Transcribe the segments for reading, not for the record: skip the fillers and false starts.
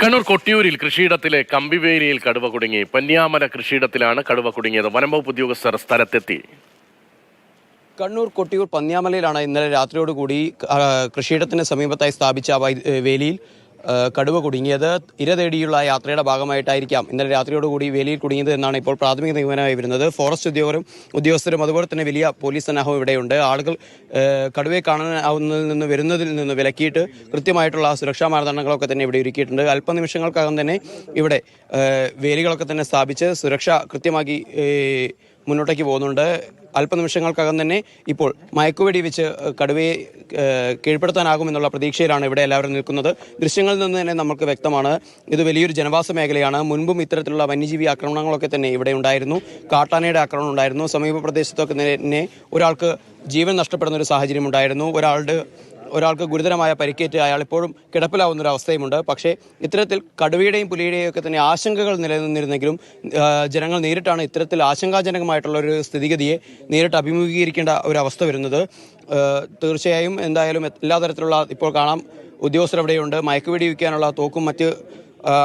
കണ്ണൂർ കൊട്ടിയൂരിൽ കൃഷിയിടത്തിലെ കമ്പിവേലിയിൽ കടുവ കുടുങ്ങി. പന്യാമല കൃഷിയിടത്തിലാണ് കടുവ കുടുങ്ങിയത്. വനംവകുപ്പ് ഉദ്യോഗസ്ഥർ സ്ഥലത്തെത്തി. കണ്ണൂർ കൊട്ടിയൂർ പന്യാമലയിലാണ് ഇന്നലെ രാത്രിയോടുകൂടി കൃഷിയിടത്തിന് സമീപത്തായി സ്ഥാപിച്ച വേലിയിൽ കടുവ കുടുങ്ങിയത്. ഇരതേടിയുള്ള യാത്രയുടെ ഭാഗമായിട്ടായിരിക്കാം ഇന്നലെ രാത്രിയോടുകൂടി വേലിയിൽ കുടുങ്ങിയത് എന്നാണ് ഇപ്പോൾ പ്രാഥമിക നിഗമനമായി വരുന്നത്. ഫോറസ്റ്റ് ഉദ്യോഗസ്ഥരും അതുപോലെ തന്നെ വലിയ പോലീസ് സന്നാഹവും ഇവിടെയുണ്ട്. ആളുകൾ കടുവയെ കാണാനാവുന്നതിൽ നിന്ന് വരുന്നതിൽ നിന്ന് വിലക്കിയിട്ട് കൃത്യമായിട്ടുള്ള സുരക്ഷാ മാനദണ്ഡങ്ങളൊക്കെ തന്നെ ഇവിടെ ഒരുക്കിയിട്ടുണ്ട്. അല്പനിമിഷങ്ങൾക്കകം തന്നെ ഇവിടെ വേലികളൊക്കെ തന്നെ സ്ഥാപിച്ച് സുരക്ഷ കൃത്യമാക്കി മുന്നോട്ടേക്ക് പോകുന്നുണ്ട്. അല്പനിമിഷങ്ങൾക്കകം തന്നെ ഇപ്പോൾ മയക്കുവെടി വെച്ച് കടുവയെ കീഴ്പ്പെടുത്താനാകുമെന്നുള്ള പ്രതീക്ഷയിലാണ് ഇവിടെ എല്ലാവരും നിൽക്കുന്നത്. ദൃശ്യങ്ങളിൽ നിന്ന് തന്നെ നമുക്ക് വ്യക്തമാണ് ഇത് വലിയൊരു ജനവാസ മേഖലയാണ്. മുൻപും ഇത്തരത്തിലുള്ള വന്യജീവി ആക്രമണങ്ങളൊക്കെ തന്നെ ഇവിടെ ഉണ്ടായിരുന്നു. കാട്ടാനയുടെ ആക്രമണം ഉണ്ടായിരുന്നു. സമീപ പ്രദേശത്തൊക്കെ തന്നെ ഒരാൾക്ക് ജീവൻ നഷ്ടപ്പെടുന്ന ഒരു സാഹചര്യം ഉണ്ടായിരുന്നു. ഒരാൾക്ക് ഗുരുതരമായ പരിക്കേറ്റ് അയാൾ ഇപ്പോഴും കിടപ്പിലാവുന്നൊരവസ്ഥയുമുണ്ട്. പക്ഷേ ഇത്തരത്തിൽ കടുവയുടെയും പുലിയുടെയും ഒക്കെ തന്നെ ആശങ്കകൾ നിലനിന്നിരുന്നെങ്കിലും ജനങ്ങൾ നേരിട്ടാണ് ഇത്തരത്തിൽ ആശങ്കാജനകമായിട്ടുള്ള ഒരു സ്ഥിതിഗതിയെ നേരിട്ട് അഭിമുഖീകരിക്കേണ്ട ഒരവസ്ഥ വരുന്നത്. തീർച്ചയായും എന്തായാലും എല്ലാ തരത്തിലുള്ള ഇപ്പോൾ കാണാം ഉദ്യോഗസ്ഥർ അവിടെയുണ്ട്. മയക്കുവെടി വയ്ക്കാനുള്ള തോക്കും മറ്റ്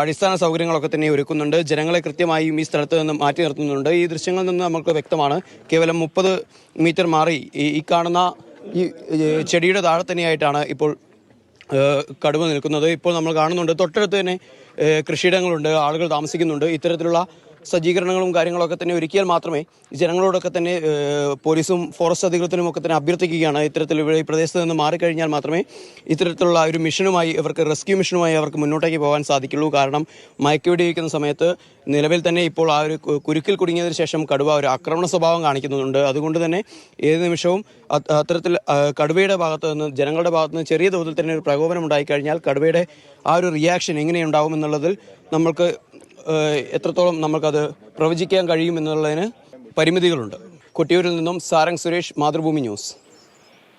അടിസ്ഥാന സൗകര്യങ്ങളൊക്കെ തന്നെ ഒരുക്കുന്നുണ്ട്. ജനങ്ങളെ കൃത്യമായും ഈ സ്ഥലത്ത് നിന്ന് മാറ്റി നിർത്തുന്നുണ്ട്. ഈ ദൃശ്യങ്ങളിൽ നിന്ന് നമുക്ക് വ്യക്തമാണ് കേവലം 30 മീറ്റർ മാറി ഈ കാണുന്ന ഈ ചെടിയുടെ താഴെ തന്നെയായിട്ടാണ് ഇപ്പോൾ കടുവ നിൽക്കുന്നത്. ഇപ്പോൾ നമ്മൾ കാണുന്നുണ്ട് തൊട്ടടുത്ത് തന്നെ കൃഷിയിടങ്ങളുണ്ട്, ആളുകൾ താമസിക്കുന്നുണ്ട്. ഇത്തരത്തിലുള്ള സജ്ജീകരണങ്ങളും കാര്യങ്ങളൊക്കെ തന്നെ ഒരുക്കിയാൽ മാത്രമേ ജനങ്ങളോടൊക്കെ തന്നെ പോലീസും ഫോറസ്റ്റ് അധികൃതരും ഒക്കെ തന്നെ അഭ്യർത്ഥിക്കുകയാണ്. ഇത്തരത്തിൽ ഇവിടെ ഈ പ്രദേശത്ത് നിന്ന് മാറിക്കഴിഞ്ഞാൽ മാത്രമേ ഇത്തരത്തിലുള്ള ഒരു മിഷനുമായി റെസ്ക്യൂ മിഷനുമായി അവർക്ക് മുന്നോട്ടേക്ക് പോകാൻ സാധിക്കുള്ളൂ. കാരണം മയക്കുവെടി വയ്ക്കുന്ന സമയത്ത് നിലവിൽ തന്നെ ഇപ്പോൾ ആ ഒരു കുരുക്കിൽ കുടുങ്ങിയതിനു ശേഷം കടുവ ഒരു ആക്രമണ സ്വഭാവം കാണിക്കുന്നുണ്ട്. അതുകൊണ്ട് തന്നെ ഏത് നിമിഷവും അത്തരത്തിൽ കടുവയുടെ ഭാഗത്ത് നിന്ന് ജനങ്ങളുടെ ഭാഗത്ത് നിന്ന് ചെറിയ തോതിൽ തന്നെ ഒരു പ്രകോപനം ഉണ്ടായിക്കഴിഞ്ഞാൽ കടുവയുടെ ആ ഒരു റിയാക്ഷൻ എങ്ങനെയുണ്ടാവും എന്നുള്ളതിൽ നമ്മൾക്ക് എത്രത്തോളം നമുക്കത് പ്രവചിക്കാൻ കഴിയുമെന്നുള്ളതിന് പരിമിതികളുണ്ട്. കൊട്ടിയൂരിൽ നിന്നും സാരംഗ് സുരേഷ്, മാതൃഭൂമി ന്യൂസ്.